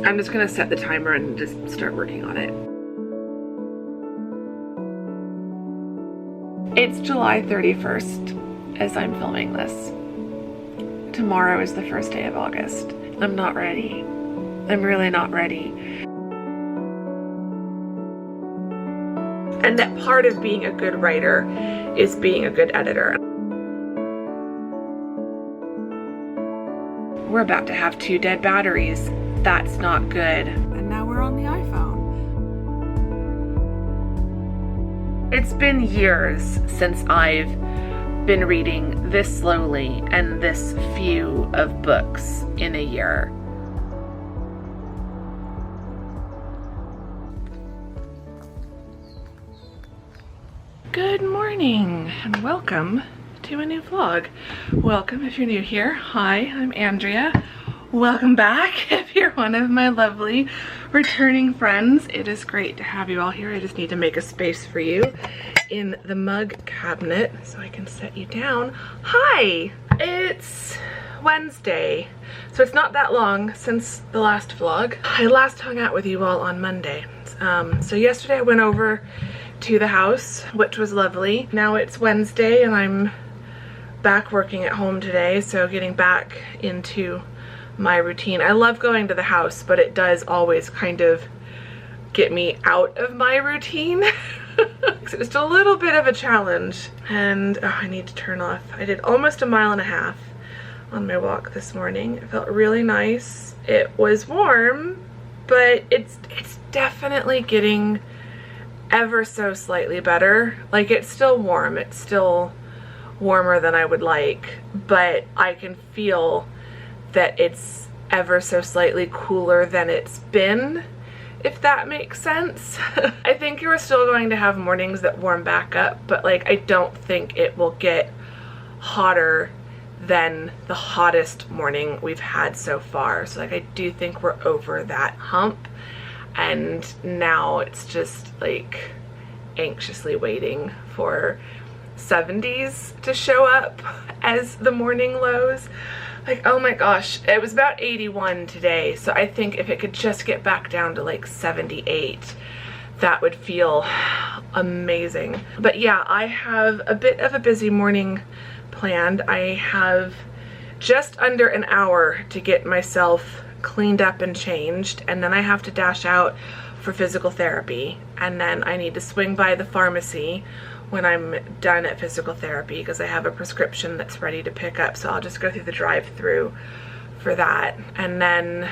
I'm just gonna set the timer and just start working on it. It's July 31st as I'm filming this. Tomorrow is the first day of August. I'm not ready. I'm really not ready. And that part of being a good writer is being a good editor. We're about to have 2 dead batteries. That's not good. And now we're on the iPhone. It's been years since I've been reading this slowly and this few of books in a year. Good morning and welcome to a new vlog. Welcome if you're new here. Hi, I'm Andrea. Welcome back if you're one of my lovely returning friends. It is great to have you all here. I just need to make a space for you in the mug cabinet so I can set you down. Hi! It's Wednesday, so it's not that long since the last vlog. I last hung out with you all on Monday. So yesterday I went over to the house, which was lovely. Now it's Wednesday and I'm back working at home today, so getting back into my routine. I love going to the house, but it does always kind of get me out of my routine. It's just a little bit of a challenge. And I need to turn off. I did almost 1.5 miles on my walk this morning. It felt really nice. It was warm, but it's definitely getting ever so slightly better. Like, it's still warm. It's still warmer than I would like, but I can feel that it's ever so slightly cooler than it's been, if that makes sense. I think you're still going to have mornings that warm back up, but like, I don't think it will get hotter than the hottest morning we've had so far. So like, I do think we're over that hump, and now it's just like anxiously waiting for 70s to show up as the morning lows. Like, oh my gosh, it was about 81 today, so I think if it could just get back down to like 78, that would feel amazing. But yeah, I have a bit of a busy morning planned. I have just under an hour to get myself cleaned up and changed, and then I have to dash out for physical therapy, and then I need to swing by the pharmacy when I'm done at physical therapy because I have a prescription that's ready to pick up, so I'll just go through the drive-through for that. And then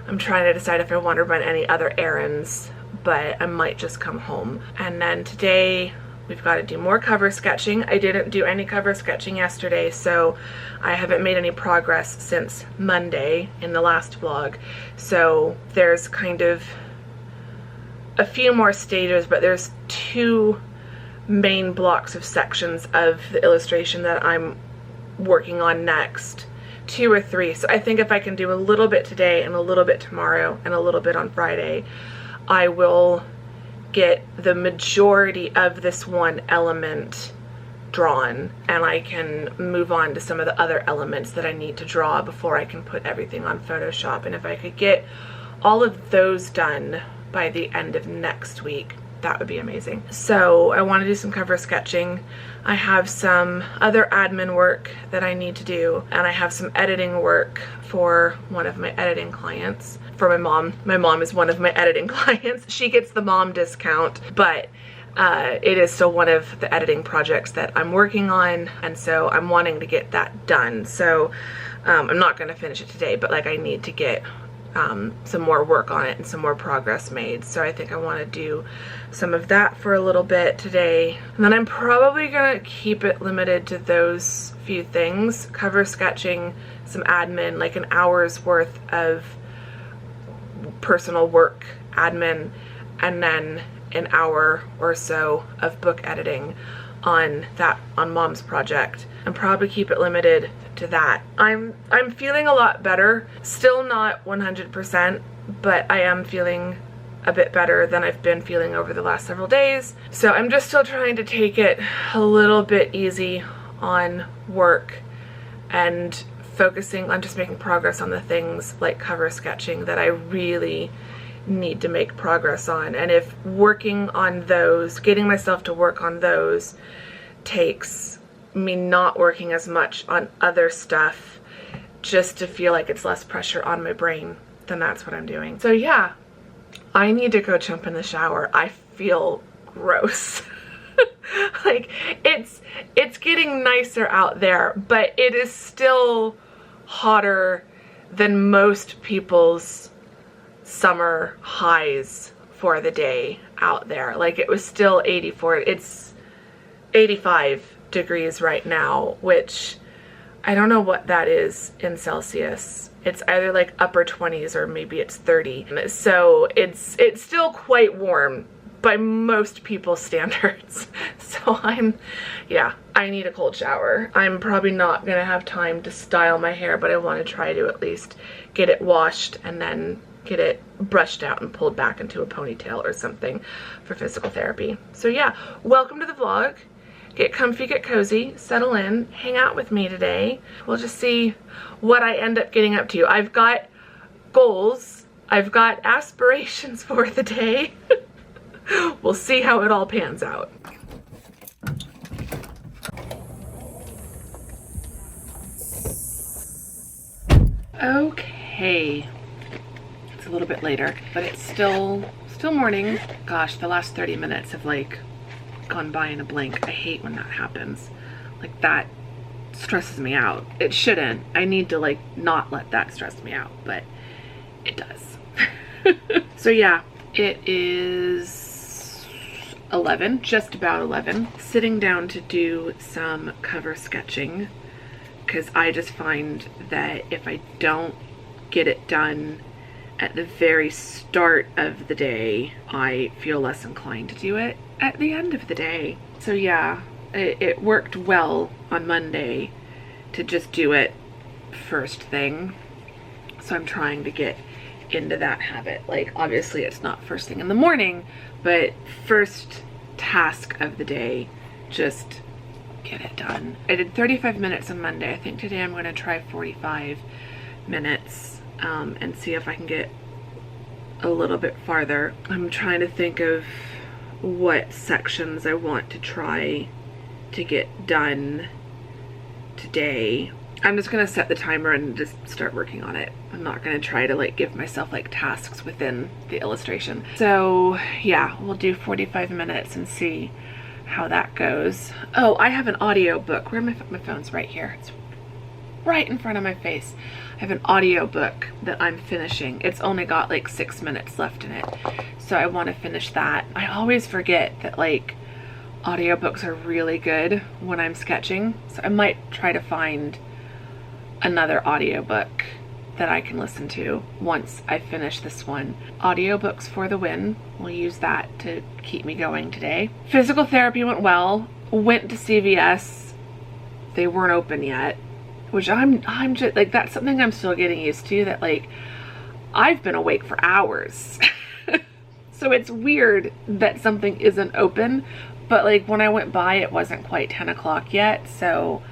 I'm trying to decide if I want to run any other errands, but I might just come home. And then today we've got to do more cover sketching. I didn't do any cover sketching yesterday, so I haven't made any progress since Monday in the last vlog. So there's kind of a few more stages, but there's 2 main blocks of sections of the illustration that I'm working on next. 2 or 3. So I think if I can do a little bit today and a little bit tomorrow and a little bit on Friday, I will get the majority of this one element drawn, and I can move on to some of the other elements that I need to draw before I can put everything on Photoshop. And if I could get all of those done by the end of next week, that would be amazing. So I want to do some cover sketching. I have some other admin work that I need to do, and I have some editing work for one of my editing clients. For my mom. My mom is one of my editing clients. She gets the mom discount, but it is still one of the editing projects that I'm working on, and so I'm wanting to get that done. So I'm not going to finish it today, but like, I need to get some more work on it and some more progress made. So I think I want to do some of that for a little bit today. And then I'm probably gonna keep it limited to those few things: cover sketching, some admin, like an hour's worth of personal work admin, and then an hour or so of book editing on mom's project, and probably keep it limited to that. I'm feeling a lot better. Still not 100%, but I am feeling a bit better than I've been feeling over the last several days. So I'm just still trying to take it a little bit easy on work and focusing on just making progress on the things like cover sketching that I really need to make progress on. And if working on those, getting myself to work on those takes me not working as much on other stuff just to feel like it's less pressure on my brain, then that's what I'm doing. So yeah, I need to go jump in the shower. I feel gross. Like it's getting nicer out there, but it is still hotter than most people's summer highs for the day out there. Like it was still 84. It's 85 degrees right now, which I don't know what that is in Celsius. It's either like upper 20s or maybe it's 30. So it's still quite warm by most people's standards. So I need a cold shower. I'm probably not gonna have time to style my hair, but I want to try to at least get it washed and then get it brushed out and pulled back into a ponytail or something for physical therapy. So yeah, welcome to the vlog. Get comfy, get cozy, settle in, hang out with me today. We'll just see what I end up getting up to. I've got goals, I've got aspirations for the day. We'll see how it all pans out. Okay, it's a little bit later, but it's still morning. Gosh, the last 30 minutes have like gone by in a blink. I hate when that happens. Like that stresses me out. It shouldn't. I need to like not let that stress me out, but it does. So yeah, it is 11, just about 11. Sitting down to do some cover sketching because I just find that if I don't get it done at the very start of the day, I feel less inclined to do it at the end of the day. So yeah, it worked well on Monday to just do it first thing. So I'm trying to get into that habit. Like obviously it's not first thing in the morning, but first task of the day, just get it done. I did 35 minutes on Monday. I think today I'm going to try 45 minutes and see if I can get a little bit farther. I'm trying to think of what sections I want to try to get done today. I'm just gonna set the timer and just start working on it. I'm not gonna try to like give myself like tasks within the illustration. So yeah, we'll do 45 minutes and see how that goes. Oh, I have an audio book. Where my phone's right here. It's right in front of my face. I have an audio book that I'm finishing. It's only got like 6 minutes left in it. So I want to finish that. I always forget that like audiobooks are really good when I'm sketching. So I might try to find another audiobook that I can listen to once I finish this one. Audiobooks for the win. We'll use that to keep me going today. Physical therapy went well. Went to CVS. They weren't open yet, which I'm just like, that's something I'm still getting used to, that like I've been awake for hours. So it's weird that something isn't open, but like when I went by it wasn't quite 10 o'clock yet, so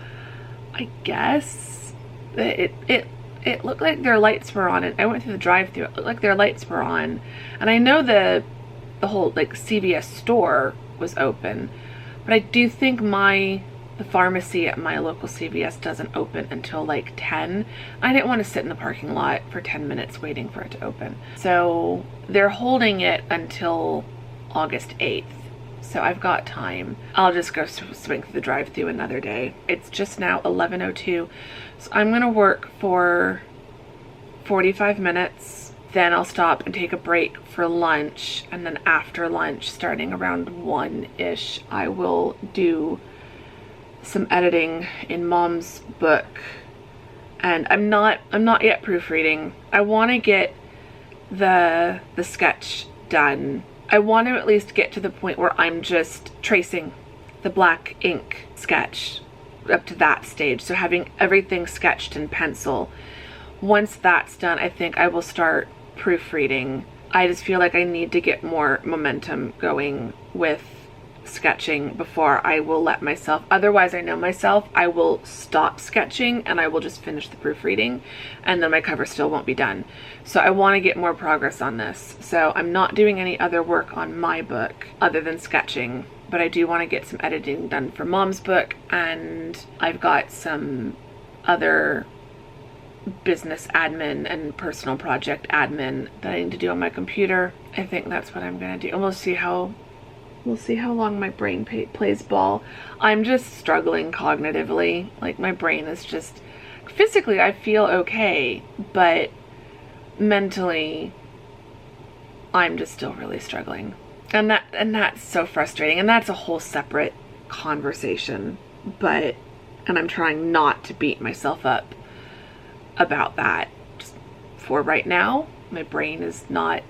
I guess it looked like their lights were on. And I went through the drive-thru, it looked like their lights were on, and I know the whole like CVS store was open, but I do think the pharmacy at my local CVS doesn't open until like 10. I didn't want to sit in the parking lot for 10 minutes waiting for it to open. So they're holding it until August 8th. So I've got time. I'll just go swing through the drive-thru another day. It's just now 11:02. So I'm gonna work for 45 minutes. Then I'll stop and take a break for lunch. And then after lunch, starting around 1-ish, I will do some editing in Mom's book, and I'm not yet proofreading. I want to get the sketch done. I want to at least get to the point where I'm just tracing the black ink sketch up to that stage, so having everything sketched in pencil. Once that's done, I think I will start proofreading. I just feel like I need to get more momentum going with sketching before I will let myself, otherwise I know myself, I will stop sketching and I will just finish the proofreading and then my cover still won't be done. So I want to get more progress on this. So I'm not doing any other work on my book other than sketching, but I do want to get some editing done for Mom's book, and I've got some other business admin and personal project admin that I need to do on my computer. I think that's what I'm gonna do, and we'll see how long my brain plays ball. I'm just struggling cognitively. Like, my brain is just, physically I feel okay, but mentally I'm just still really struggling. And that's so frustrating, and that's a whole separate conversation. And I'm trying not to beat myself up about that. Just for right now, my brain is not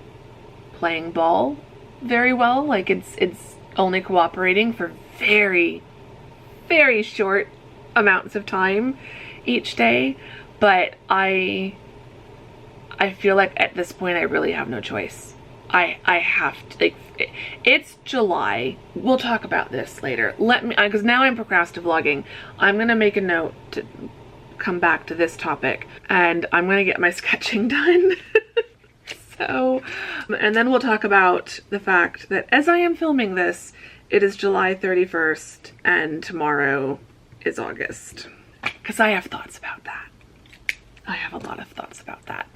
playing ball very well. Like, it's only cooperating for very, very short amounts of time each day. But I feel like at this point I really have no choice. I have to, like, it's July. We'll talk about this later. Because now I'm procrastinating. I'm gonna make a note to come back to this topic, and I'm gonna get my sketching done. So, and then we'll talk about the fact that as I am filming this, it is July 31st and tomorrow is August. Because I have thoughts about that. I have a lot of thoughts about that.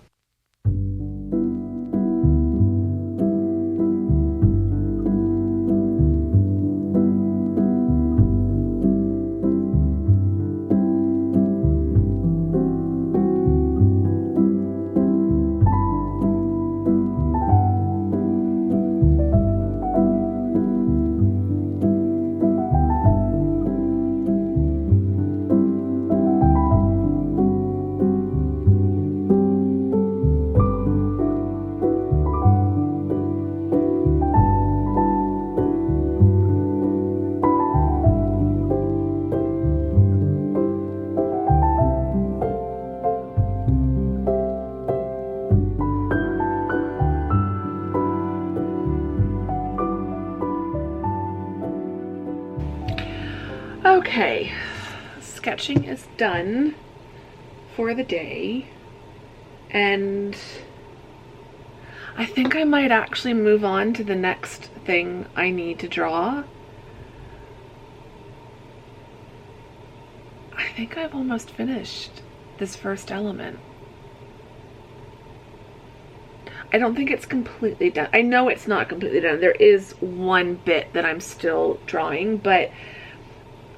Okay, sketching is done for the day, and I think I might actually move on to the next thing I need to draw. I think I've almost finished this first element. I don't think it's completely done. I know it's not completely done. There is one bit that I'm still drawing, but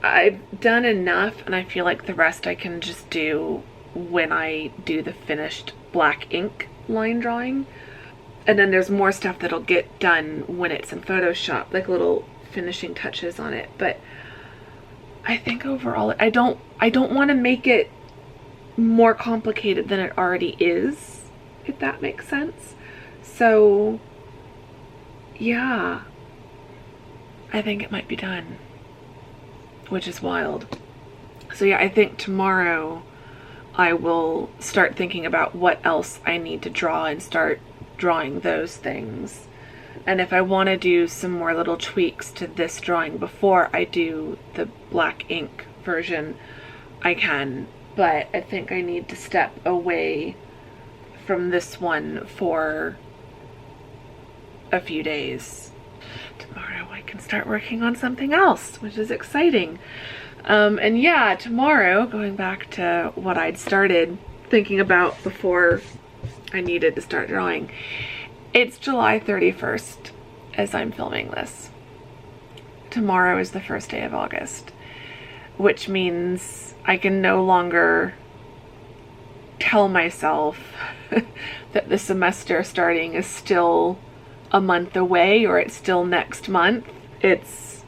I've done enough, and I feel like the rest I can just do when I do the finished black ink line drawing. And then there's more stuff that'll get done when it's in Photoshop, like little finishing touches on it. But I think overall, I don't want to make it more complicated than it already is, if that makes sense. So yeah, I think it might be done, which is wild. So yeah, I think tomorrow I will start thinking about what else I need to draw and start drawing those things. And if I want to do some more little tweaks to this drawing before I do the black ink version, I can. But I think I need to step away from this one for a few days. Tomorrow I can start working on something else, which is exciting. And yeah, tomorrow, going back to what I'd started thinking about before I needed to start drawing, it's July 31st as I'm filming this. Tomorrow is the first day of August, which means I can no longer tell myself that the semester starting is still a month away or it's still next month. It's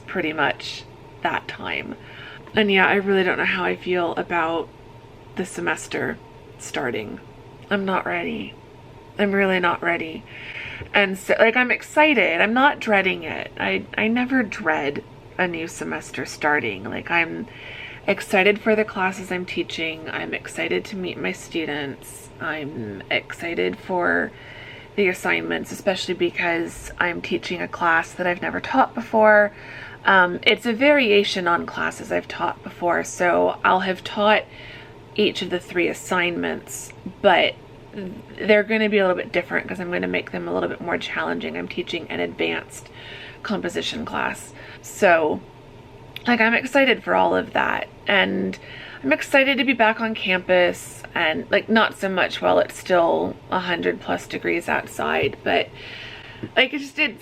pretty much that time. And yeah, I really don't know how I feel about the semester starting. I'm not ready. I'm really not ready. And so, like, I'm excited. I'm not dreading it. I never dread a new semester starting. Like, I'm excited for the classes I'm teaching. I'm excited to meet my students. I'm excited for the assignments, especially because I'm teaching a class that I've never taught before. It's a variation on classes I've taught before, so I'll have taught each of the 3 assignments, but they're going to be a little bit different because I'm going to make them a little bit more challenging. I'm teaching an advanced composition class. So, like, I'm excited for all of that, and I'm excited to be back on campus, and like, not so much while it's still 100+ degrees outside, but like,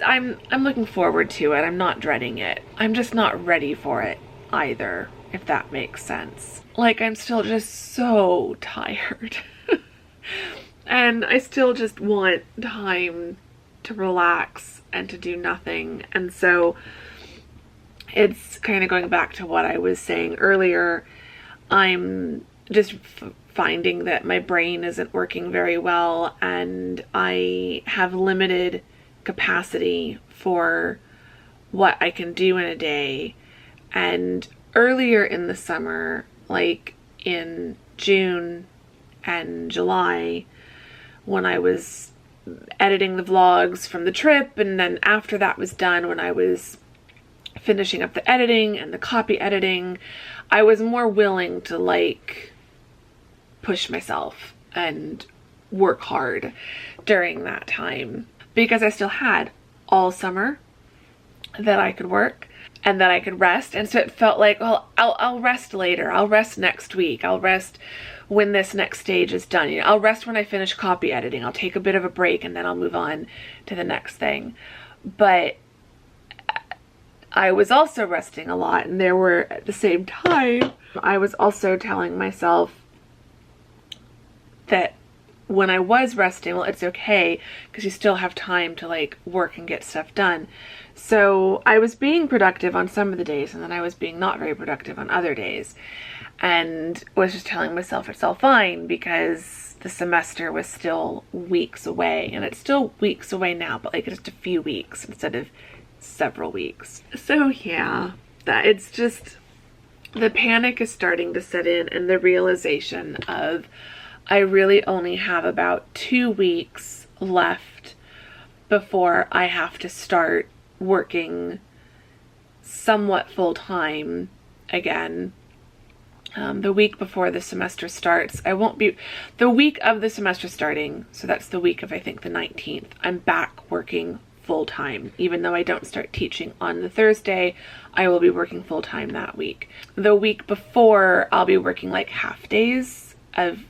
I'm looking forward to it. I'm not dreading it. I'm just not ready for it either, if that makes sense. Like, I'm still just so tired. And I still just want time to relax and to do nothing. And so it's kind of going back to what I was saying earlier. I'm just finding that my brain isn't working very well, and I have limited capacity for what I can do in a day. And earlier in the summer, like in June and July, when I was editing the vlogs from the trip, and then after that was done, when I was finishing up the editing and the copy editing, I was more willing to like push myself and work hard during that time, because I still had all summer that I could work and that I could rest. And so it felt like, well, I'll rest later. I'll rest next week. I'll rest when this next stage is done. You know, I'll rest when I finish copy editing. I'll take a bit of a break and then I'll move on to the next thing. But I was also resting a lot, and there were, at the same time, I was also telling myself that when I was resting, well, it's okay because you still have time to like work and get stuff done. So I was being productive on some of the days, and then I was being not very productive on other days, and was just telling myself it's all fine because the semester was still weeks away, and it's still weeks away now, but like just a few weeks instead of several weeks. So yeah, that it's just, the panic is starting to set in, and the realization of I really only have about 2 weeks left before I have to start working somewhat full-time again. The week before the semester starts, I won't be, the week of the semester starting, so that's the week of, I think, the 19th, I'm back working full-time. Even though I don't start teaching on the Thursday, I will be working full-time that week. The week before, I'll be working like half days of,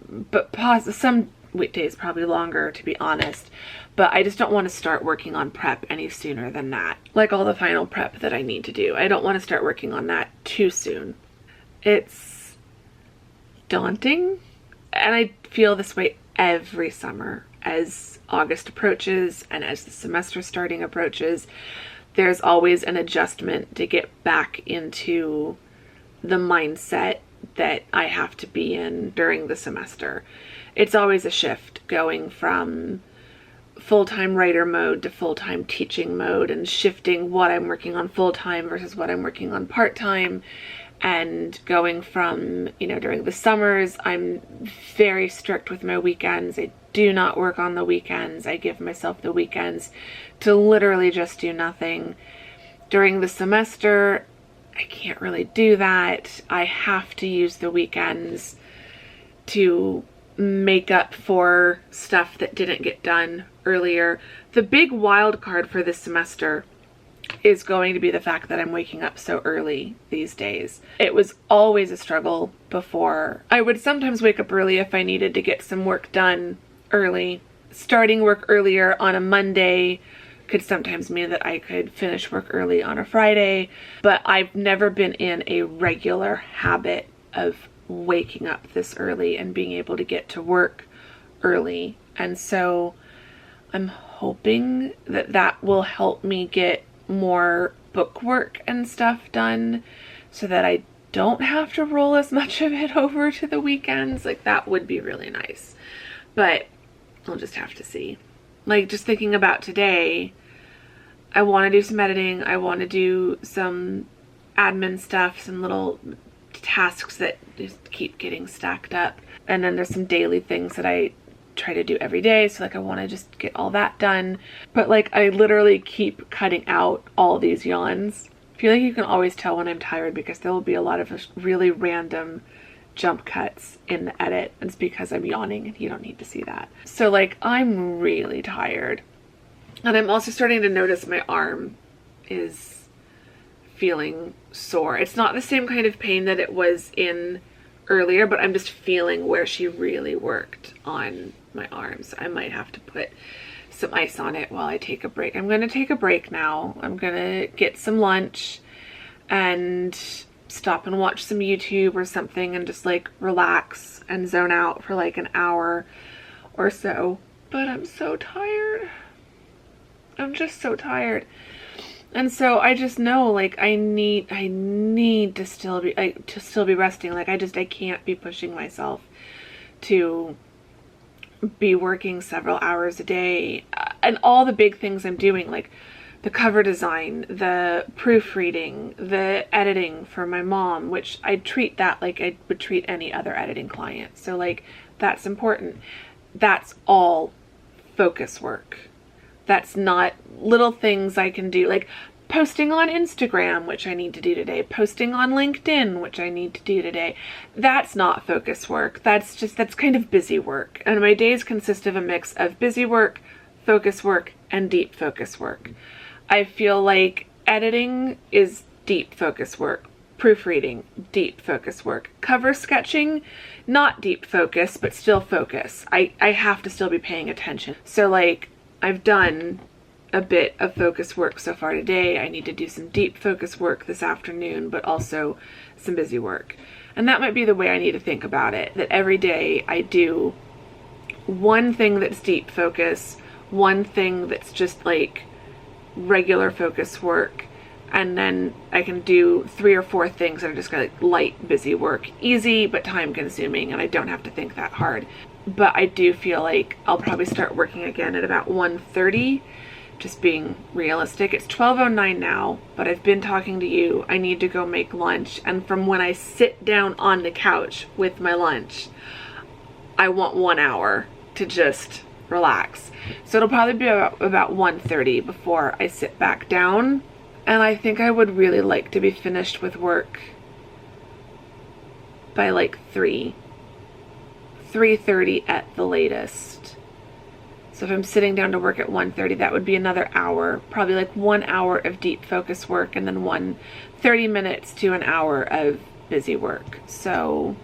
but some weekdays probably longer, to be honest, but I just don't want to start working on prep any sooner than that. Like all the final prep that I need to do, I don't want to start working on that too soon. It's daunting, and I feel this way every summer as August approaches and as the semester starting approaches. There's always an adjustment to get back into the mindset that I have to be in during the semester. It's always a shift going from full-time writer mode to full-time teaching mode, and shifting what I'm working on full-time versus what I'm working on part-time, and going from, you know, during the summers, I'm very strict with my weekends. I do not work on the weekends. I give myself the weekends to literally just do nothing. During the semester, I can't really do that. I have to use the weekends to make up for stuff that didn't get done earlier. The big wild card for this semester is going to be the fact that I'm waking up so early these days. It was always a struggle before. I would sometimes wake up early if I needed to get some work done early. Starting work earlier on a Monday could sometimes mean that I could finish work early on a Friday, but I've never been in a regular habit of waking up this early and being able to get to work early. And so I'm hoping that that will help me get more book work and stuff done so that I don't have to roll as much of it over to the weekends. Like, that would be really nice, but I'll just have to see. Like, just thinking about today, I want to do some editing. I want to do some admin stuff, some little tasks that just keep getting stacked up. And then there's some daily things that I try to do every day. So like I want to just get all that done. But like I literally keep cutting out all these yawns. I feel like you can always tell when I'm tired because there will be a lot of really random jump cuts in the edit. It's because I'm yawning and you don't need to see that. So like I'm really tired. And I'm also starting to notice my arm is feeling sore. It's not the same kind of pain that it was in earlier, but I'm just feeling where she really worked on my arms. I might have to put some ice on it while I take a break. I'm going to take a break now. I'm going to get some lunch and stop and watch some YouTube or something and just like relax and zone out for like an hour or so. But I'm so tired. I'm just so tired. And so I just know like I need to still be resting. Like I can't be pushing myself to be working several hours a day, and all the big things I'm doing, like the cover design, the proofreading, the editing for my mom, which I treat that like I would treat any other editing client. So like that's important. That's all focus work. That's not little things I can do, like posting on Instagram, which I need to do today, posting on LinkedIn, which I need to do today. That's not focus work. That's kind of busy work. And my days consist of a mix of busy work, focus work, and deep focus work. I feel like editing is deep focus work. Proofreading, deep focus work. Cover sketching, not deep focus, but still focus. I have to still be paying attention. So like, I've done a bit of focus work so far today. I need to do some deep focus work this afternoon, but also some busy work. And that might be the way I need to think about it, that every day I do one thing that's deep focus, one thing that's just like regular focus work, and then I can do 3 or 4 things that are just kind of like light busy work. Easy, but time consuming, and I don't have to think that hard. But I do feel like I'll probably start working again at about 1:30, just being realistic. It's 12:09 now, but I've been talking to you. I need to go make lunch. And from when I sit down on the couch with my lunch, I want 1 hour to just relax. So it'll probably be about 1:30 before I sit back down. And I think I would really like to be finished with work by like 3:30 at the latest. So if I'm sitting down to work at 1:30, that would be another hour, probably like 1 hour of deep focus work, and then 30 minutes to an hour of busy work. So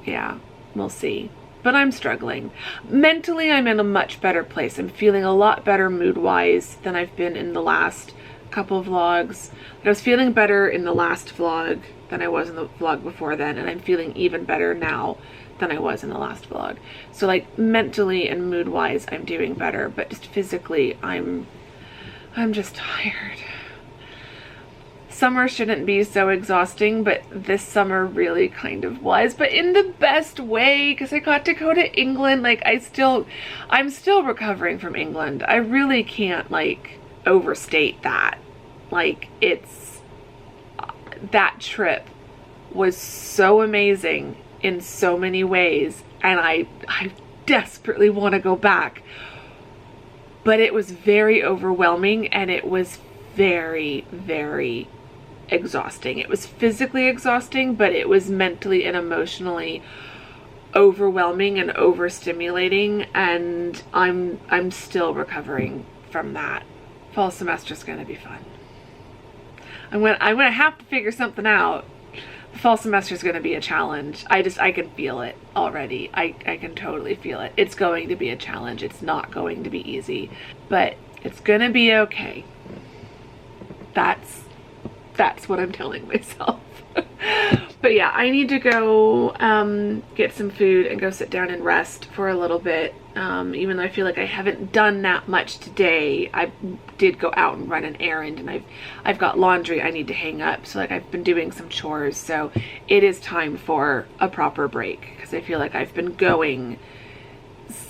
yeah, we'll see. But I'm struggling. Mentally, I'm in a much better place. I'm feeling a lot better mood-wise than I've been in the last couple vlogs. I was feeling better in the last vlog than I was in the vlog before then, and I'm feeling even better now than I was in the last vlog. So like mentally and mood wise I'm doing better, but just physically I'm just tired. Summer shouldn't be so exhausting, but this summer really kind of was, but in the best way, because I got to go to England. Like I'm still recovering from England. I really can't like overstate that. Like that trip was so amazing in so many ways, and I desperately want to go back, but it was very overwhelming, and it was very, very exhausting. It was physically exhausting, but it was mentally and emotionally overwhelming and overstimulating, and I'm still recovering from that. Fall semester's gonna be fun. I'm gonna have to figure something out. The fall semester is going to be a challenge. I can feel it already. I can totally feel it. It's going to be a challenge. It's not going to be easy, but it's going to be okay. That's what I'm telling myself. But yeah, I need to go get some food and go sit down and rest for a little bit. Even though I feel like I haven't done that much today, I did go out and run an errand, and I've got laundry I need to hang up. So like I've been doing some chores, so it is time for a proper break, because I feel like I've been going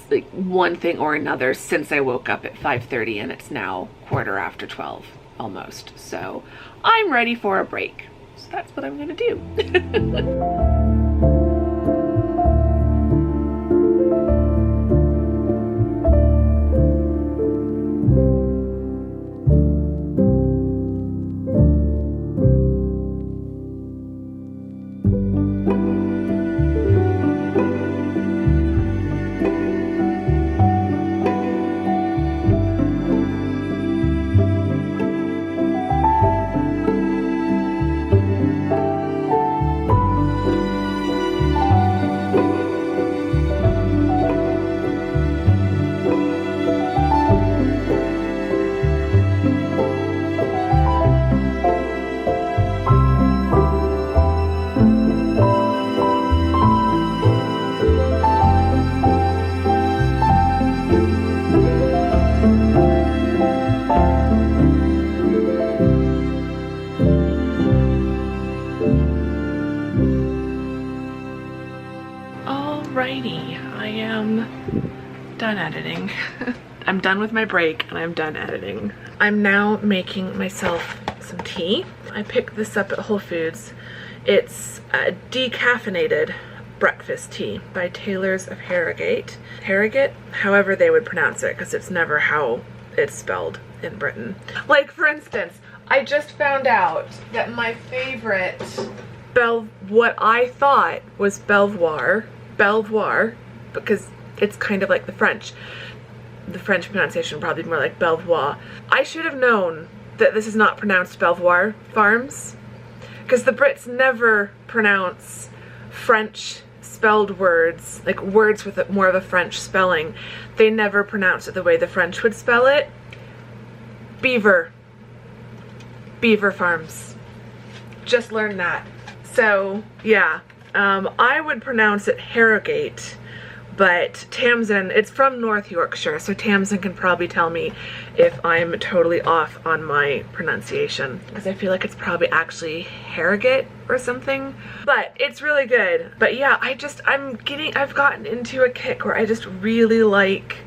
like one thing or another since I woke up at 5:30, and it's now 12:15 almost. So I'm ready for a break. So that's what I'm gonna do. done editing. I'm done with my break and I'm done editing. I'm now making myself some tea. I picked this up at Whole Foods. It's a decaffeinated breakfast tea by Taylor's of Harrogate. Harrogate? However they would pronounce it, because it's never how it's spelled in Britain. Like, for instance, I just found out that my favorite what I thought was Belvoir, because it's kind of like the French. The French pronunciation probably more like Belvoir. I should have known that this is not pronounced Belvoir Farms, because the Brits never pronounce French spelled words, like words with more of a French spelling. They never pronounce it the way the French would spell it. Beaver Farms. Just learned that. So yeah, I would pronounce it Harrogate, but Tamsin, it's from North Yorkshire, so Tamsin can probably tell me if I'm totally off on my pronunciation, because I feel like it's probably actually Harrogate or something, but it's really good. But yeah, I've gotten into a kick where I just really like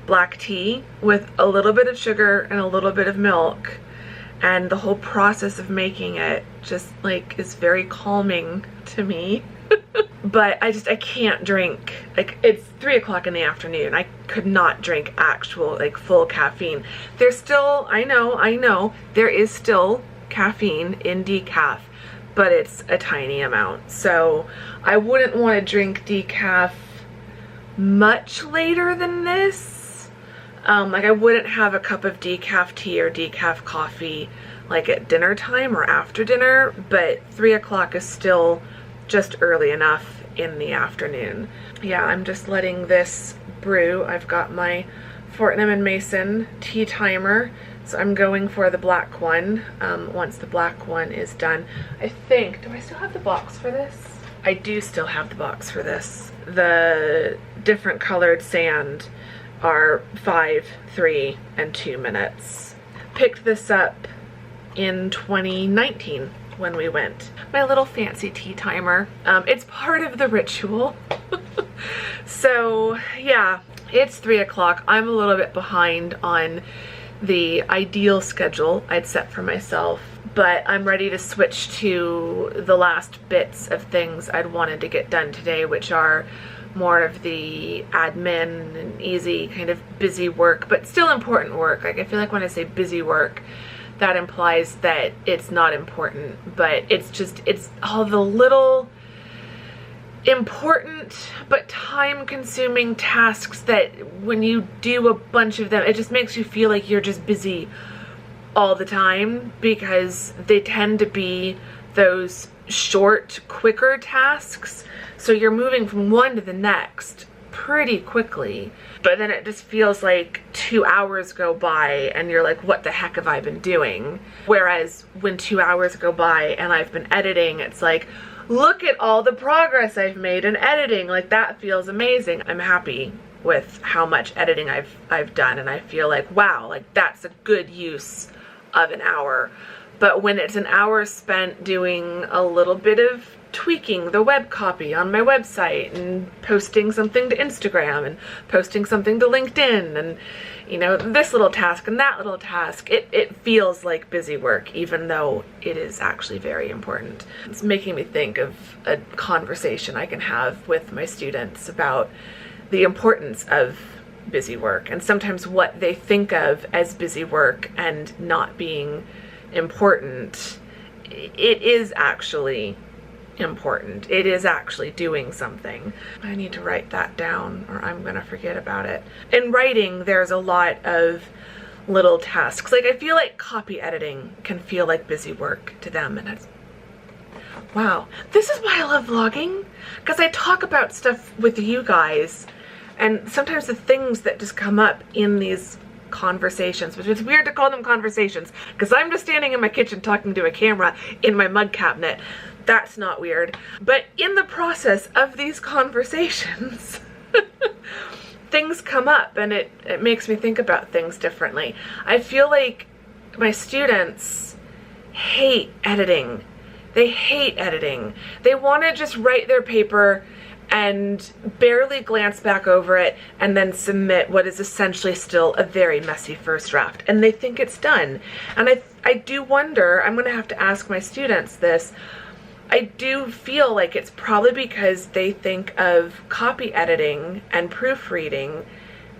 black tea with a little bit of sugar and a little bit of milk, and the whole process of making it just like is very calming to me. But I can't drink, like, it's 3 o'clock in the afternoon. I could not drink actual, like, full caffeine. There's still, I know, there is still caffeine in decaf, but it's a tiny amount. So I wouldn't want to drink decaf much later than this. Like, I wouldn't have a cup of decaf tea or decaf coffee like at dinner time or after dinner, but 3 o'clock is still just early enough in the afternoon. Yeah, I'm just letting this brew. I've got my Fortnum & Mason tea timer, so I'm going for the black one. Once the black one is done, I think, do I still have the box for this? I do still have the box for this. The different colored sand are 5, 3, and 2 minutes. Picked this up in 2019 when we went. My little fancy tea timer. It's part of the ritual. So yeah, it's 3 o'clock. I'm a little bit behind on the ideal schedule I'd set for myself, but I'm ready to switch to the last bits of things I'd wanted to get done today, which are more of the admin and easy kind of busy work, but still important work. Like, I feel like when I say busy work, that implies that it's not important, but it's all the little important but time-consuming tasks that when you do a bunch of them, it just makes you feel like you're just busy all the time, because they tend to be those short, quicker tasks. So you're moving from one to the next pretty quickly, but then it just feels like 2 hours go by and you're like, what the heck have I been doing? Whereas when 2 hours go by and I've been editing, it's like, look at all the progress I've made in editing. Like, that feels amazing. I'm happy with how much editing I've done, and I feel like, wow, like that's a good use of an hour. But when it's an hour spent doing a little bit of tweaking the web copy on my website and posting something to Instagram and posting something to LinkedIn and, you know, this little task and that little task, it feels like busy work, even though it is actually very important. It's making me think of a conversation I can have with my students about the importance of busy work, and sometimes what they think of as busy work and not being important, it is actually important. It is actually doing something. I need to write that down or I'm gonna forget about it. In writing, there's a lot of little tasks. Like, I feel like copy editing can feel like busy work to them, and it's, wow. This is why I love vlogging, because I talk about stuff with you guys, and sometimes the things that just come up in these conversations, which is weird to call them conversations, because I'm just standing in my kitchen talking to a camera in my mug cabinet. That's not weird. But in the process of these conversations, things come up, and it makes me think about things differently. I feel like my students hate editing. They hate editing. They want to just write their paper and barely glance back over it and then submit what is essentially still a very messy first draft, and they think it's done. And I do wonder, I'm gonna have to ask my students this, I do feel like it's probably because they think of copy editing and proofreading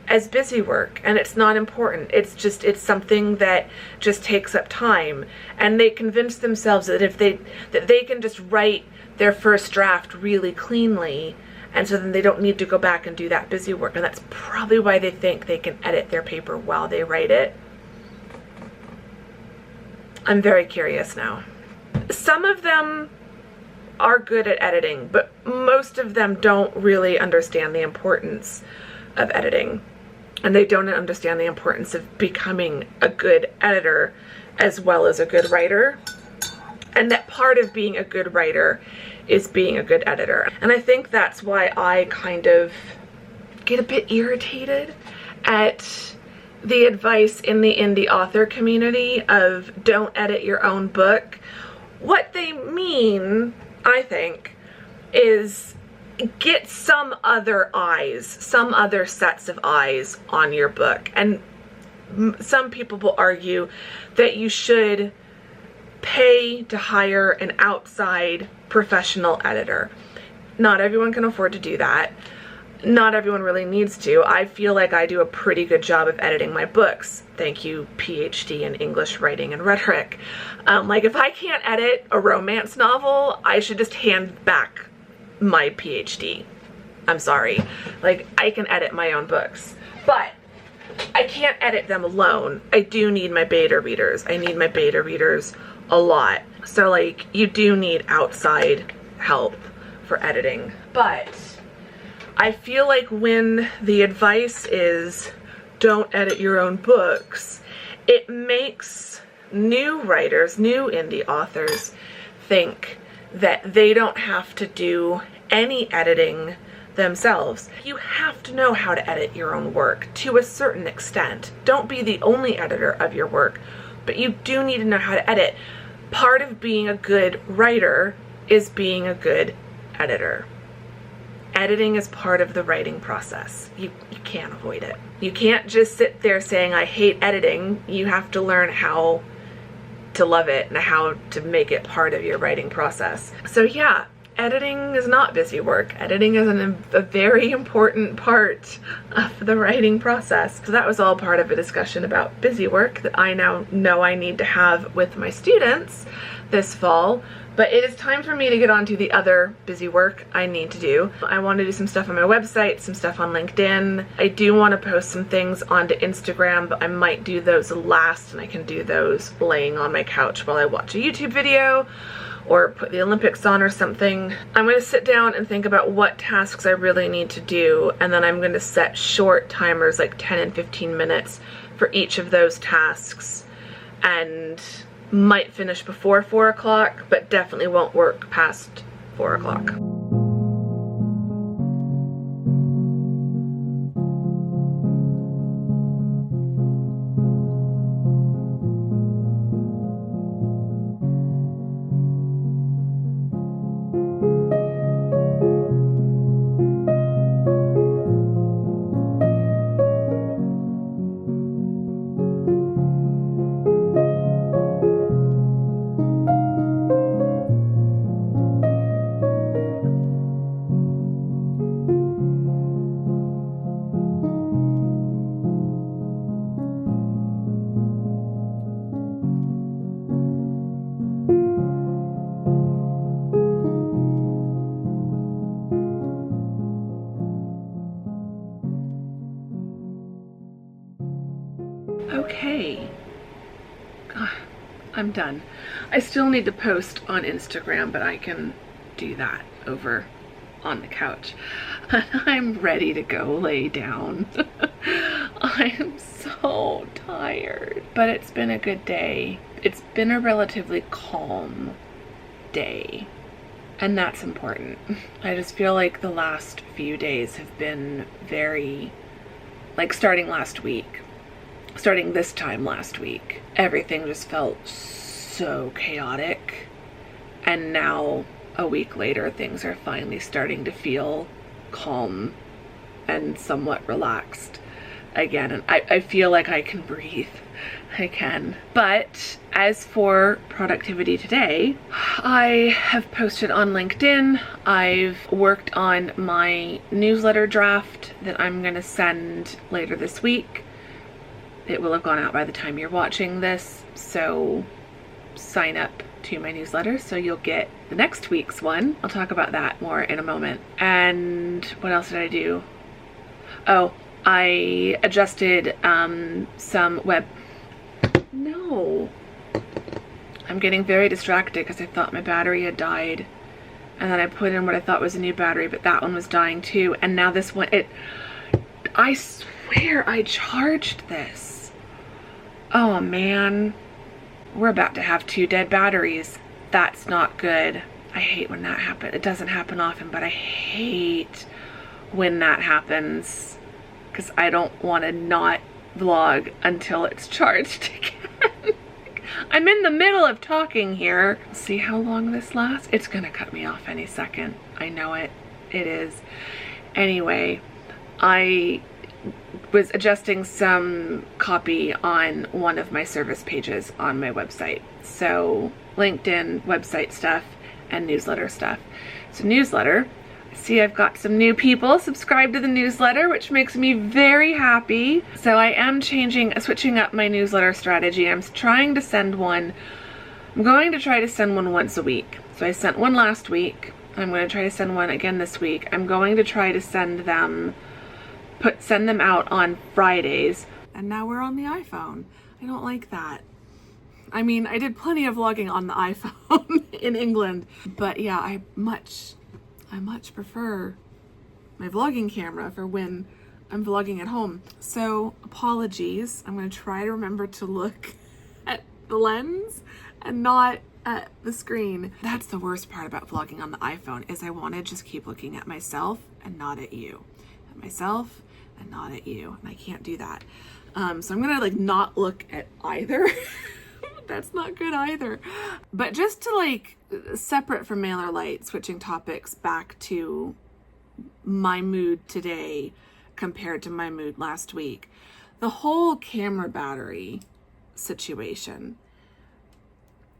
as busy work, and it's not important. It's something that just takes up time, and they convince themselves that they can just write their first draft really cleanly, and so then they don't need to go back and do that busy work. And that's probably why they think they can edit their paper while they write it. I'm very curious now. Some of them are good at editing, but most of them don't really understand the importance of editing, and they don't understand the importance of becoming a good editor as well as a good writer, and that part of being a good writer is being a good editor. And I think that's why I kind of get a bit irritated at the advice in the indie author community of don't edit your own book. What they mean, I think, is get some other eyes, some other sets of eyes on your book. And some people will argue that you should pay to hire an outside professional editor. Not everyone can afford to do that. Not everyone really needs to. I feel like I do a pretty good job of editing my books. Thank you, PhD in English writing and rhetoric. Like, if I can't edit a romance novel, I should just hand back my PhD. I'm sorry. Like, I can edit my own books, but I can't edit them alone. I do need my beta readers. I need my beta readers a lot. So, like, you do need outside help for editing. But I feel like when the advice is don't edit your own books, it makes new writers, new indie authors, think that they don't have to do any editing themselves. You have to know how to edit your own work to a certain extent. Don't be the only editor of your work, but you do need to know how to edit. Part of being a good writer is being a good editor. Editing is part of the writing process. You can't avoid it. You can't just sit there saying, I hate editing. You have to learn how to love it and how to make it part of your writing process. So yeah, editing is not busy work. Editing is a very important part of the writing process. So that was all part of a discussion about busy work that I now know I need to have with my students this fall. But it is time for me to get on to the other busy work I need to do. I want to do some stuff on my website, some stuff on LinkedIn. I do want to post some things onto Instagram, but I might do those last, and I can do those laying on my couch while I watch a YouTube video or put the Olympics on or something. I'm going to sit down and think about what tasks I really need to do, and then I'm going to set short timers, like 10 and 15 minutes for each of those tasks, and might finish before 4 o'clock, but definitely won't work past 4 o'clock. Okay, I'm done. I still need to post on Instagram, but I can do that over on the couch. I'm ready to go lay down. I am so tired, but it's been a good day. It's been a relatively calm day, and that's important. I just feel like the last few days have been very, like starting this time last week, everything just felt so chaotic, and now a week later things are finally starting to feel calm and somewhat relaxed again, and I feel like I can breathe. I can. But as for productivity today, I have posted on LinkedIn. I've worked on my newsletter draft that I'm gonna send later this week. It will have gone out by the time you're watching this, so sign up to my newsletter so you'll get the next week's one. I'll talk about that more in a moment. And what else did I do? Oh, I adjusted some web. No. I'm getting very distracted because I thought my battery had died. And then I put in what I thought was a new battery, but that one was dying too. And now this one, I swear I charged this. Oh man. We're about to have 2 dead batteries. That's not good. I hate when that happens. It doesn't happen often, but I hate when that happens because I don't want to not vlog until it's charged again. I'm in the middle of talking here. See how long this lasts? It's gonna cut me off any second. I know it. It is. Anyway, I was adjusting some copy on one of my service pages on my website. So LinkedIn, website stuff, and newsletter stuff. So newsletter, see I've got some new people subscribed to the newsletter, which makes me very happy. So I am switching up my newsletter strategy. I'm trying to send one. I'm going to try to send one once a week. So I sent one last week. I'm going to try to send one again this week. I'm going to try to send them out on Fridays. And now we're on the iPhone. I don't like that. I mean, I did plenty of vlogging on the iPhone in England, but yeah, I much prefer my vlogging camera for when I'm vlogging at home. So apologies. I'm going to try to remember to look at the lens and not at the screen. That's the worst part about vlogging on the iPhone, is I want to just keep looking at myself and not at you. At myself and not at you. And I can't do that. So I'm gonna not look at either. That's not good either. But just to separate from Mailer Light, switching topics back to my mood today compared to my mood last week. The whole camera battery situation.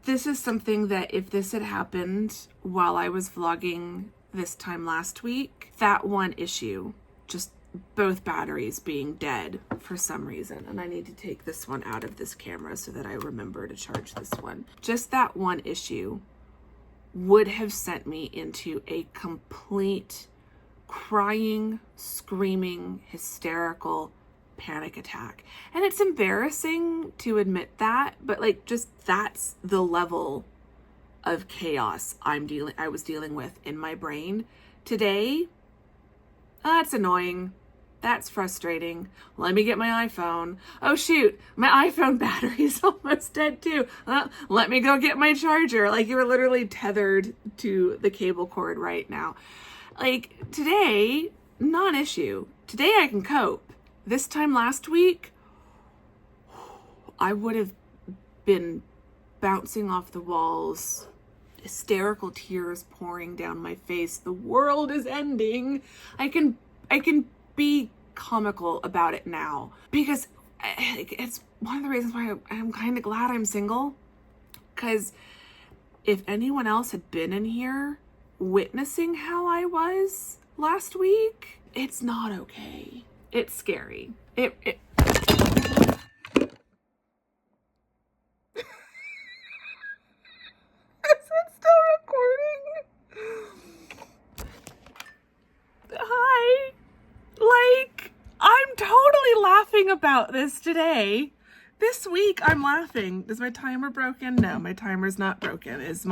This is something that if this had happened while I was vlogging this time last week, that one issue, just both batteries being dead for some reason, and I need to take this one out of this camera so that I remember to charge this one. Just that one issue would have sent me into a complete crying, screaming, hysterical panic attack. And it's embarrassing to admit that, but just that's the level of chaos I was dealing with in my brain today. That's annoying. That's frustrating. Let me get my iPhone. Oh shoot, my iPhone battery's almost dead too. Let me go get my charger. You're literally tethered to the cable cord right now. Today, non-issue. Today I can cope. This time last week, I would have been bouncing off the walls, hysterical tears pouring down my face. The world is ending. I can be comical about it now because it's one of the reasons why I'm kind of glad I'm single, because if anyone else had been in here witnessing how I was last week, it's not okay. It's scary. Is it still recording? Hi. I'm totally laughing about this today. This week I'm laughing. Is my timer broken? No, my timer's not broken. Is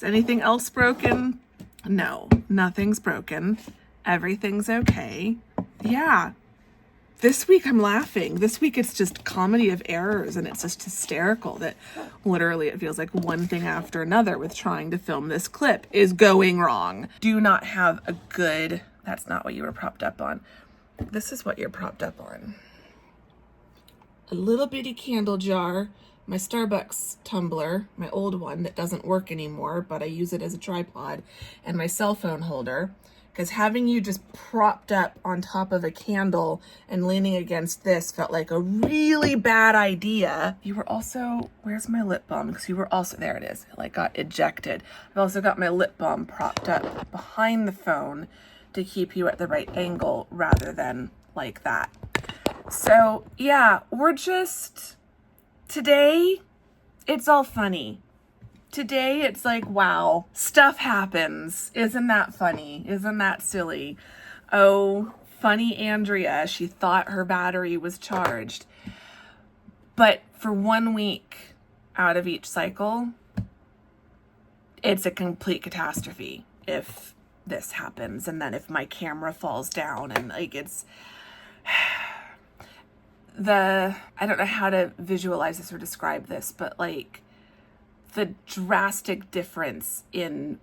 anything else broken? No, nothing's broken. Everything's okay. Yeah. This week I'm laughing. This week it's just comedy of errors, and it's just hysterical that literally it feels like one thing after another with trying to film this clip is going wrong. Do not have a good... That's not what you were propped up on. This is what you're propped up on. A little bitty candle jar, my Starbucks tumbler, my old one that doesn't work anymore, but I use it as a tripod, and my cell phone holder, because having you just propped up on top of a candle and leaning against this felt like a really bad idea. You were also, where's my lip balm? Because you were also, there it is, it like got ejected. I've also got my lip balm propped up behind the phone to keep you at the right angle rather than like that. So yeah, we're just, today, it's all funny. Today, it's like, wow, stuff happens. Isn't that funny? Isn't that silly? Oh, funny Andrea, she thought her battery was charged. But for 1 week out of each cycle, it's a complete catastrophe if this happens. And then if my camera falls down and like it's... I don't know how to visualize this or describe this, but like the drastic difference in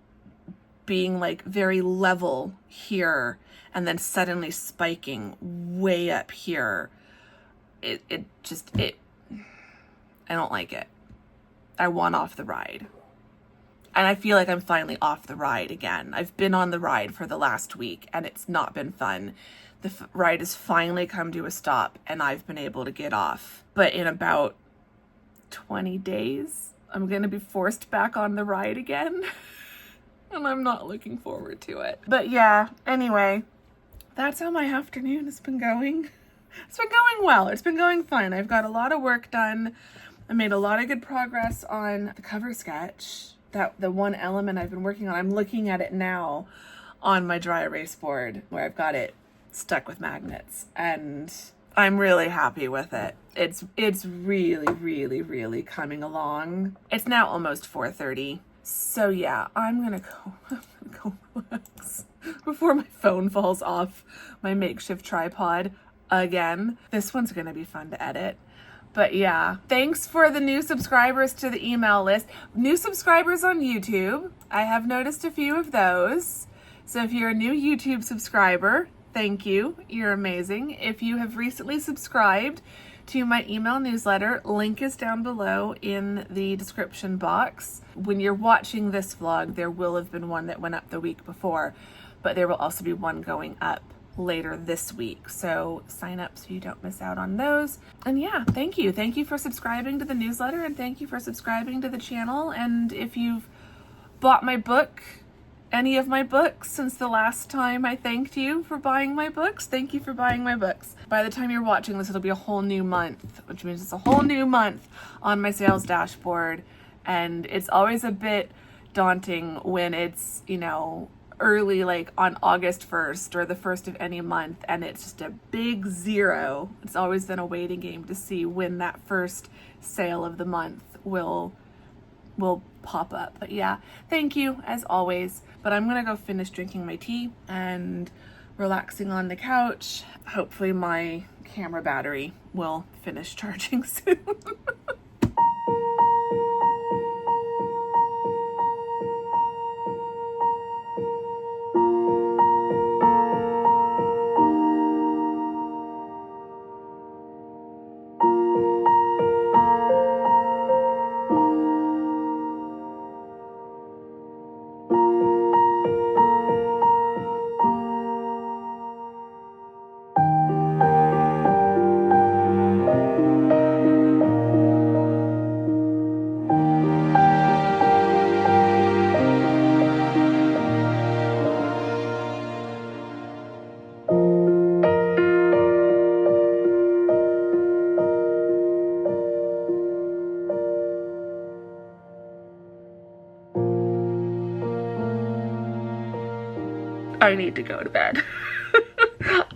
being like very level here and then suddenly spiking way up here. I don't like it. I want off the ride. And I feel like I'm finally off the ride again. I've been on the ride for the last week and it's not been fun. The ride has finally come to a stop and I've been able to get off. But in about 20 days, I'm going to be forced back on the ride again. And I'm not looking forward to it. But yeah, anyway, that's how my afternoon has been going. It's been going well. It's been going fine. I've got a lot of work done. I made a lot of good progress on the cover sketch. The one element I've been working on, I'm looking at it now on my dry erase board where I've got it stuck with magnets, and I'm really happy with it. It's really, really, really coming along. It's now almost 4:30. So yeah, I'm gonna go relax before my phone falls off my makeshift tripod again. This one's gonna be fun to edit. But yeah, thanks for the new subscribers to the email list. New subscribers on YouTube. I have noticed a few of those. So if you're a new YouTube subscriber, thank you. You're amazing. If you have recently subscribed to my email newsletter, link is down below in the description box. When you're watching this vlog, there will have been one that went up the week before, but there will also be one going up later this week. So sign up so you don't miss out on those. And yeah, thank you. Thank you for subscribing to the newsletter and thank you for subscribing to the channel. And if you've bought my book, any of my books since the last time I thanked you for buying my books, thank you for buying my books. By the time you're watching this, it'll be a whole new month, which means it's a whole new month on my sales dashboard. And it's always a bit daunting when it's, you know, early, like on August 1st or the 1st of any month, and it's just a big zero. It's always been a waiting game to see when that first sale of the month will pop up. But yeah, thank you as always. But I'm gonna go finish drinking my tea and relaxing on the couch. Hopefully my camera battery will finish charging soon. I need to go to bed.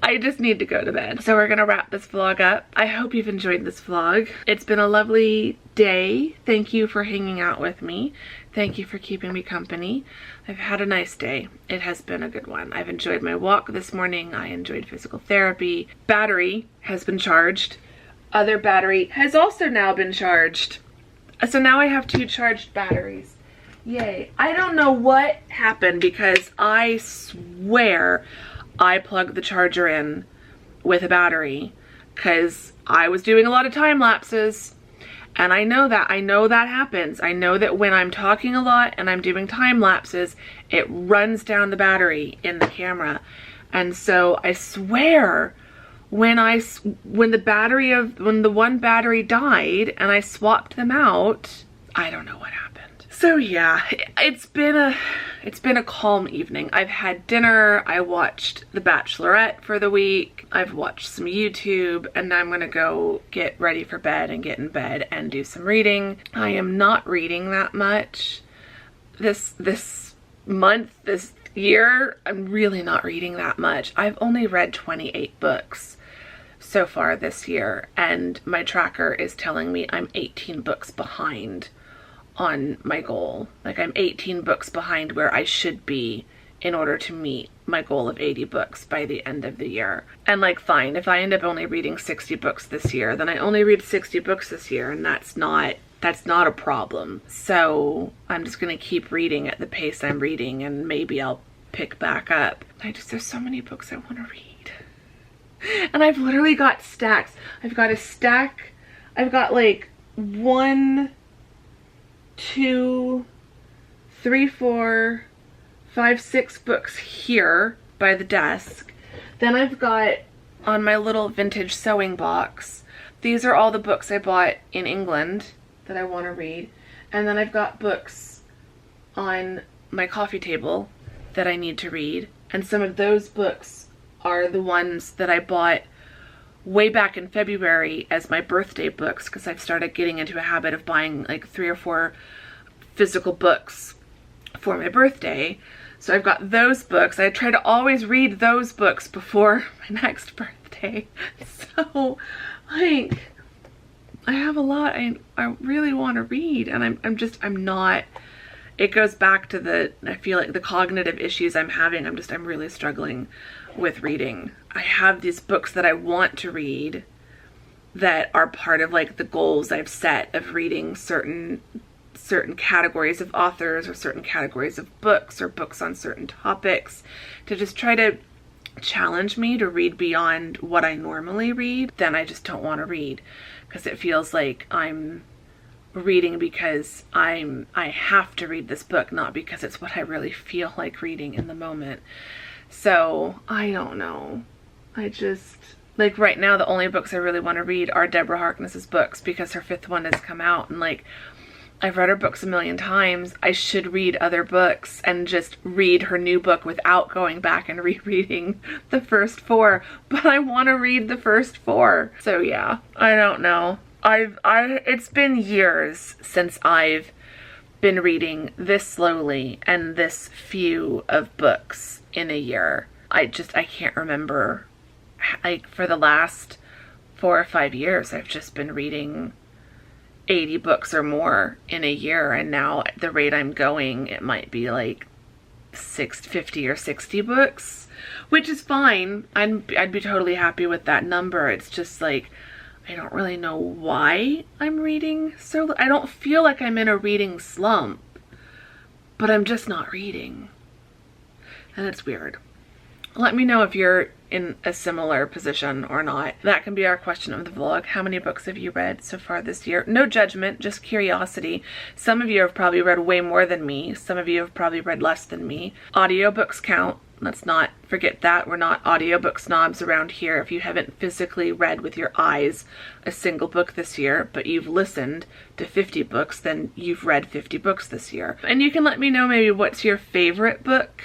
I just need to go to bed. So we're gonna wrap this vlog up. I hope you've enjoyed this vlog. It's been a lovely day. Thank you for hanging out with me. Thank you for keeping me company. I've had a nice day. It has been a good one. I've enjoyed my walk this morning. I enjoyed physical therapy. Battery has been charged. Other battery has also now been charged. So now I have 2 charged batteries. Yay. I don't know what happened because I swear I plugged the charger in with a battery because I was doing a lot of time lapses And I know that happens. I know that when I'm talking a lot and I'm doing time lapses, it runs down the battery in the camera. And so I swear, when the one battery died and I swapped them out, I don't know what happened. So yeah, it's been a calm evening. I've had dinner, I watched The Bachelorette for the week, I've watched some YouTube, and now I'm gonna go get ready for bed and get in bed and do some reading. I am not reading that much this month, this year. I'm really not reading that much. I've only read 28 books so far this year, and my tracker is telling me I'm 18 books behind on my goal. Like, I'm 18 books behind where I should be in order to meet my goal of 80 books by the end of the year. And like, fine, if I end up only reading 60 books this year, then I only read 60 books this year, and that's not a problem. So I'm just gonna keep reading at the pace I'm reading, and maybe I'll pick back up. There's so many books I want to read. And I've literally got stacks. I've got a stack. I've got like 1, 2, 3, 4, 5, 6 books here by the desk. Then I've got on my little vintage sewing box, these are all the books I bought in England that I want to read. And then I've got books on my coffee table that I need to read. And some of those books are the ones that I bought way back in February as my birthday books, because I've started getting into a habit of buying like 3 or 4 physical books for my birthday. So I've got those books. I try to always read those books before my next birthday. So like, I have a lot I really want to read, and I'm not. It goes back to I feel like the cognitive issues I'm having. I'm really struggling with reading. I have these books that I want to read that are part of like the goals I've set of reading certain categories of authors, or certain categories of books, or books on certain topics, to just try to challenge me to read beyond what I normally read. Then I just don't want to read, because it feels like I'm reading because I have to read this book, not because it's what I really feel like reading in the moment. So I don't know. I just, like, right now the only books I really want to read are Deborah Harkness's books, because her 5th one has come out, and like, I've read her books a million times. I should read other books and just read her new book without going back and rereading the first 4, but I want to read the first 4. So yeah, I don't know. It's been years since I've been reading this slowly and this few of books in a year. I can't remember. Like, for the last 4 or 5 years, I've just been reading 80 books or more in a year, and now at the rate I'm going, it might be like 50 or 60 books, which is fine. I'd be totally happy with that number. It's just like, I don't really know why I'm reading so. I don't feel like I'm in a reading slump, but I'm just not reading, and it's weird. Let me know if you're in a similar position or not. That can be our question of the vlog. How many books have you read so far this year? No judgment, just curiosity. Some of you have probably read way more than me. Some of you have probably read less than me. Audiobooks count. Let's not forget that. We're not audiobook snobs around here. If you haven't physically read with your eyes a single book this year, but you've listened to 50 books, then you've read 50 books this year. And you can let me know maybe what's your favorite book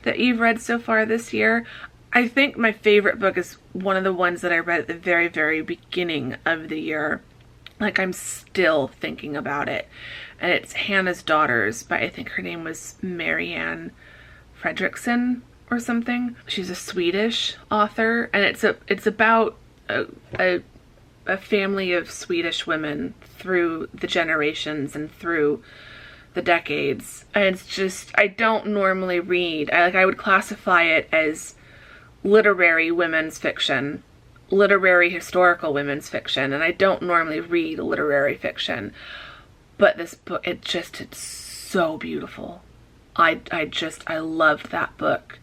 that you've read so far this year. I think my favorite book is one of the ones that I read at the very, very beginning of the year. Like, I'm still thinking about it. And it's Hannah's Daughters by, I think her name was Marianne Fredrickson or something. She's a Swedish author, and it's about a family of Swedish women through the generations and through the decades. And it's just, I don't normally read. I would classify it as literary women's fiction, literary historical women's fiction, and I don't normally read literary fiction. But this book, it's so beautiful. I loved that book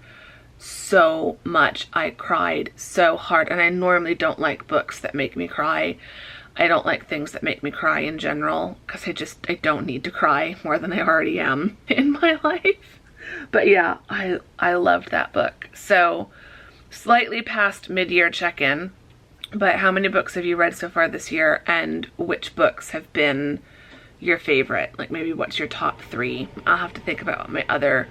so much. I cried so hard, and I normally don't like books that make me cry. I don't like things that make me cry in general, because I don't need to cry more than I already am in my life. But yeah, I loved that book. So slightly past mid-year check-in, but how many books have you read so far this year, and which books have been your favorite? Like, maybe what's your top 3? I'll have to think about what my other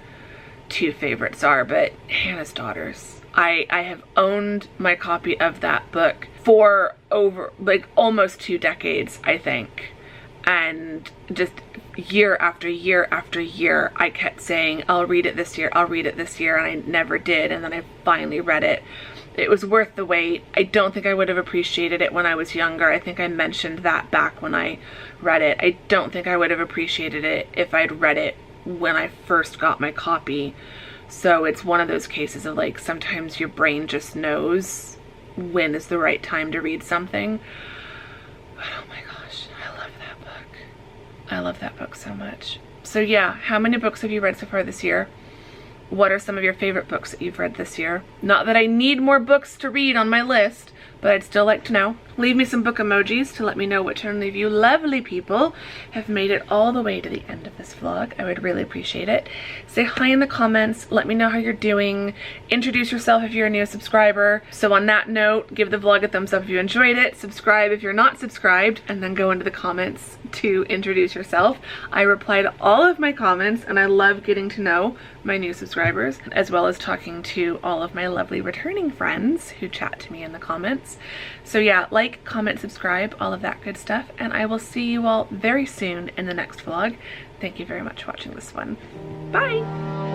2 favorites are, but Hannah's Daughters. I have owned my copy of that book for over, like, almost 2 decades, I think. And just year after year after year, I kept saying, I'll read it this year, I'll read it this year, and I never did, and then I finally read it. It was worth the wait. I don't think I would have appreciated it when I was younger. I think I mentioned that back when I read it. I don't think I would have appreciated it if I'd read it when I first got my copy. So it's one of those cases of, like, sometimes your brain just knows when is the right time to read something. But oh my gosh, I love that book. I love that book so much. So yeah, how many books have you read so far this year? What are some of your favorite books that you've read this year? Not that I need more books to read on my list, but I'd still like to know. Leave me some book emojis to let me know which one of you lovely people have made it all the way to the end of this vlog. I would really appreciate it. Say hi in the comments. Let me know how you're doing. Introduce yourself if you're a new subscriber. So on that note, give the vlog a thumbs up if you enjoyed it. Subscribe if you're not subscribed, and then go into the comments to introduce yourself. I reply to all of my comments, and I love getting to know my new subscribers, as well as talking to all of my lovely returning friends who chat to me in the comments. So yeah, like, comment, subscribe, all of that good stuff, and I will see you all very soon in the next vlog. Thank you very much for watching this one. Bye!